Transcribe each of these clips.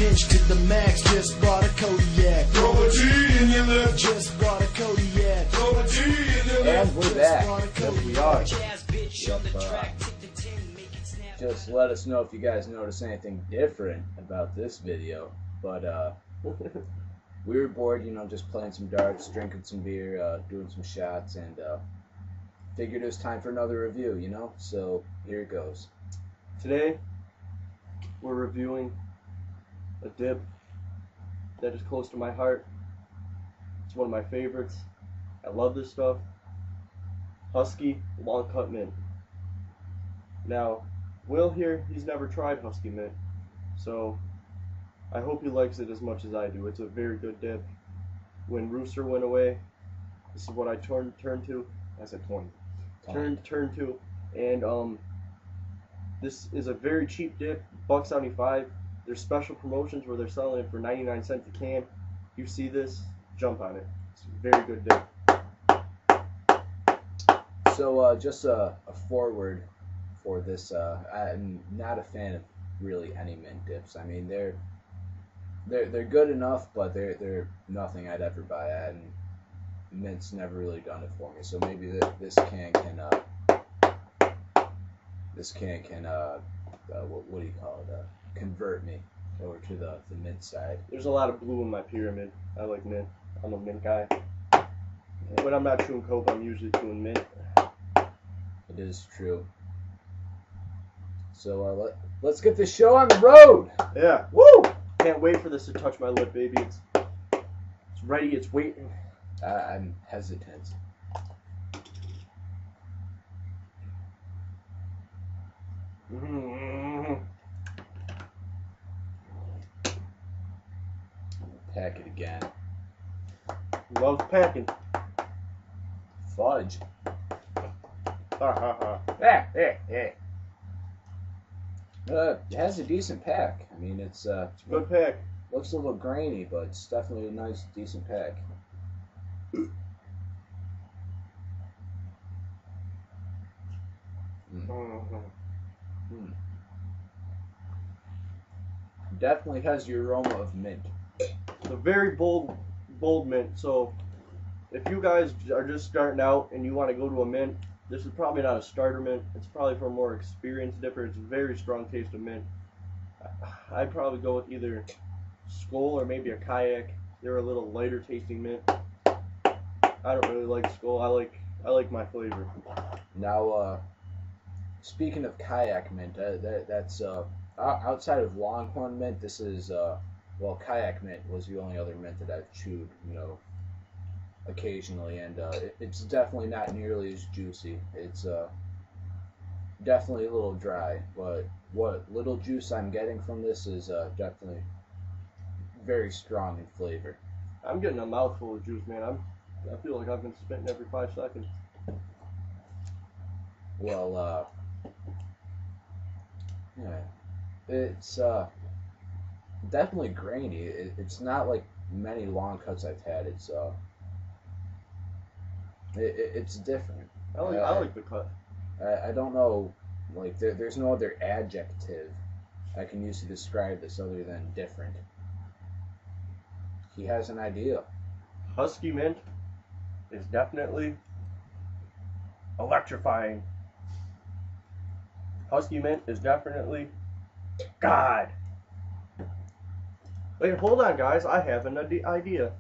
Hinge to the max, just bought a Kodiak. Throw a G in your lip. Just bought a Kodiak. Throw a G in your lip. And we're back. Yes, we are. Just let us know if you guys notice anything different about this video. But we were bored, you know, just playing some darts, drinking some beer, doing some shots, and figured it was time for another review, you know? So here it goes. Today, we're reviewing a dip that is close to my heart. It's one of my favorites. I love this stuff. Husky Longcut Mint. Now, Will here, he's never tried Husky Mint, so I hope he likes it as much as I do. It's a very good dip. When Rooster went away, this is what I turned to. I said turn to, and this is a very cheap dip, $1.75. There's special promotions where they're selling it for 99 cents a can. You see this, jump on it. It's a very good dip. So just a forward for this. I'm not a fan of really any mint dips. I mean, they're good enough, but they're nothing I'd ever buy at, and mint's never really done it for me. So maybe this can what do you call it? Convert me over to the mint side. There's a lot of blue in my pyramid. I like mint. I'm a mint guy. When I'm not chewing coke, I'm usually chewing mint. It is true. So let's get this show on the road. Yeah. Woo! Can't wait for this to touch my lip, baby. It's ready. It's waiting. I'm hesitant. Pack it again. Love packing. Fudge. It has a decent pack. I mean, it's good pack. Looks a little grainy, but it's definitely a nice, decent pack. Definitely has the aroma of mint. It's a very bold mint. So if you guys are just starting out and you want to go to a mint, this is probably not a starter mint. It's probably for a more experienced dipper. It's a very strong taste of mint. I'd probably go with either Skull or maybe a Kayak. They're a little lighter tasting mint. I don't really like Skull. I like my flavor. Now, speaking of Kayak mint, that's outside of Longhorn mint. This is well, Kayak mint was the only other mint that I've chewed, you know, occasionally, and it's definitely not nearly as juicy. It's definitely a little dry, but what little juice I'm getting from this is definitely very strong in flavor. I'm getting a mouthful of juice, man. I feel like I've been spitting every 5 seconds. Well, yeah, it's definitely grainy. It's not like many long cuts I've had. It's different. I like the cut. I don't know, like there's no other adjective I can use to describe this other than different. He has an idea. Husky Mint is definitely electrifying. Husky Mint is definitely God. Wait, hold on, guys. I have an idea.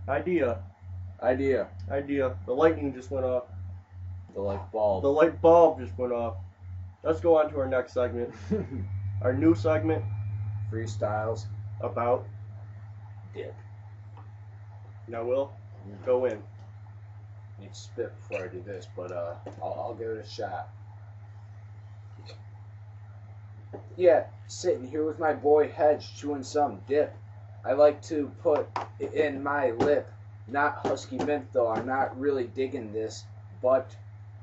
Idea. The lightning just went off. The light bulb. The light bulb just went off. Let's go on to our next segment. Our new segment. Freestyles. About dip. Now, Will, go in. I need to spit before I do this, but I'll give it a shot. Yeah, sitting here with my boy Hedge chewing some dip. I like to put it in my lip. Not Husky Mint though, I'm not really digging this, but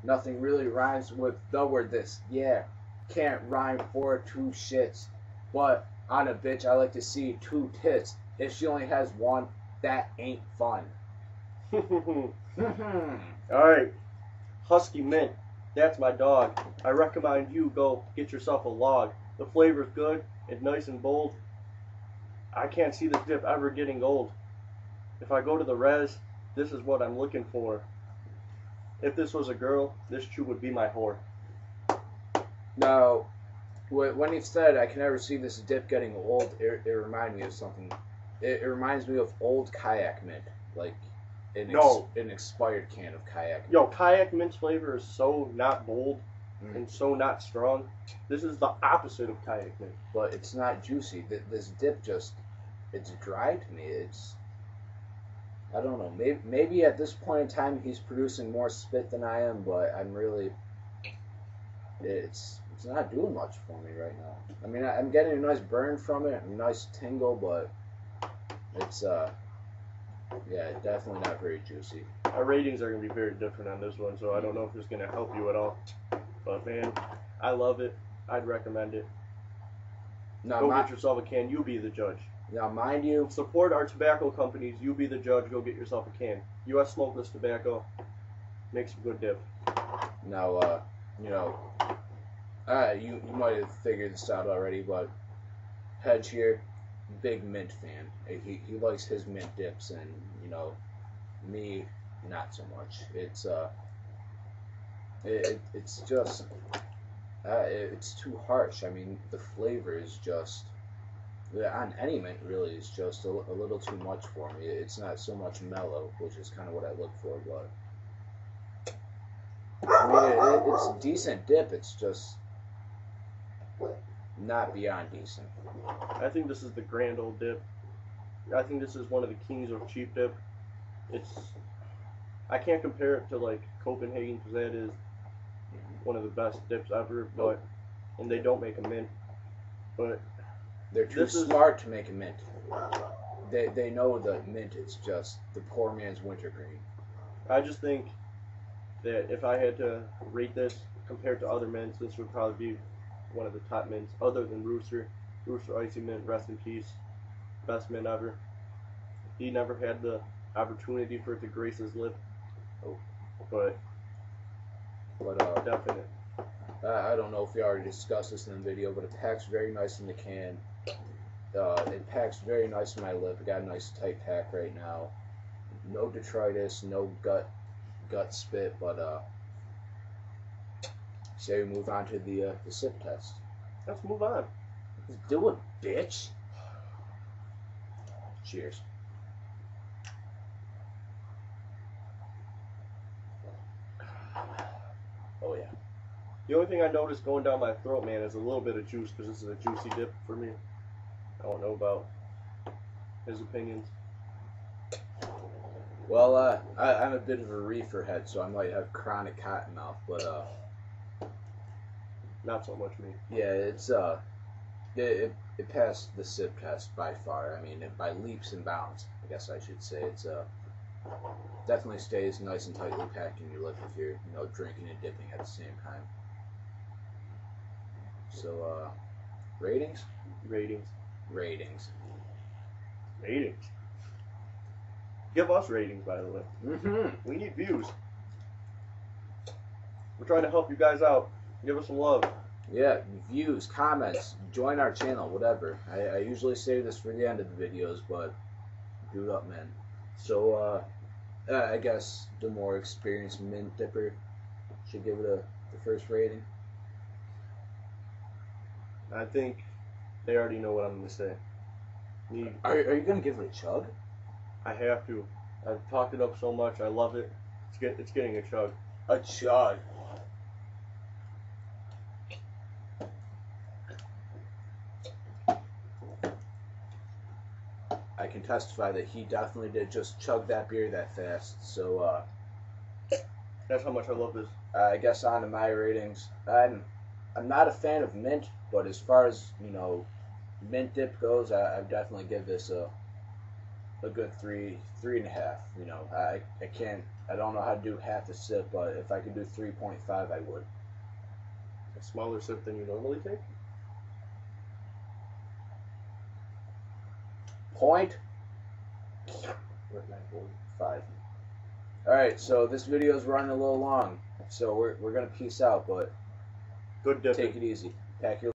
nothing really rhymes with the word this. Yeah, can't rhyme for 2 shits, but on a bitch I like to see 2 tits. If she only has 1, that ain't fun. Alright, Husky Mint, that's my dog. I recommend you go get yourself a log. The flavor's good, it's nice and bold. I can't see this dip ever getting old. If I go to the res, this is what I'm looking for. If this was a girl, this chew would be my whore. Now, when you said I can never see this dip getting old, it reminded me of something. It reminds me of old kayak mint, like an expired can of kayak mint. Yo, kayak mint's flavor is so not bold and so not strong. This is the opposite of kayak mint. But it's not juicy. This dip just, it's dry to me. I don't know. Maybe at this point in time he's producing more spit than I am, but I'm really, it's not doing much for me right now. I mean, I'm getting a nice burn from it, a nice tingle, but it's yeah, definitely not very juicy. Our ratings are going to be very different on this one, so I don't know if it's going to help you at all. But man, I love it. I'd recommend it. Now, Go get yourself a can. You be the judge. Now, mind you, Support our tobacco companies. You be the judge. Go get yourself a can. U.S. Smokeless Tobacco makes a good dip. now, you know, you might have figured this out already, but Hedge here, big mint fan. He likes his mint dips, and you know, me, not so much. It's just it's too harsh. I mean, the flavor is just on any mint really is just a little too much for me. It's not so much mellow, which is kind of what I look for, but I mean, it's a decent dip. It's just not beyond decent. I think this is the grand old dip. I think this is one of the kings of cheap dip. I can't compare it to like Copenhagen because that is one of the best dips ever. But and they don't make a mint. But they're too smart to make a mint. They know that mint is just the poor man's wintergreen. I just think that if I had to rate this compared to other mints, this would probably be one of the top mints, other than Rooster. Rooster Icy Mint, rest in peace. Best mint ever. He never had the opportunity for it to grace his lip. But definite. I don't know if we already discussed this in the video, but it packs very nice in the can. It packs very nice in my lip. I got a nice tight pack right now. No detritus, no gut spit, but say we move on to the sip test. Let's move on. Let's do it, bitch. Cheers. Oh yeah. The only thing I noticed going down my throat, man, is a little bit of juice because this is a juicy dip for me. I don't know about his opinions. Well, I'm a bit of a reefer head, so I might have chronic cotton mouth, but not so much me. Yeah, it passed the sip test by far. I mean, by leaps and bounds, I guess I should say. It's definitely stays nice and tightly packed in your lip if you're, you know, drinking and dipping at the same time. So, ratings? Ratings. Give us ratings, by the way. We need views. We're trying to help you guys out. Give us some love. Yeah, views, comments, join our channel, whatever. I usually save this for the end of the videos, but do it up, man. So, I guess the more experienced mint dipper should give it the first rating. I think they already know what I'm going to say. Are you going to give it a chug? I have to. I've talked it up so much. I love it. It's getting a chug. A chug. I can testify that he definitely did just chug that beer that fast. So, that's how much I love this. I guess on to my ratings. I'm not a fan of mint, but as far as, you know, mint dip goes, I definitely give this a good 3.5. You know, I don't know how to do half a sip, but if I could do 3.5, I would. A smaller sip than you normally take? Point 5. Alright, so this video is running a little long, so we're gonna peace out, but good dip. take it easy. Pack your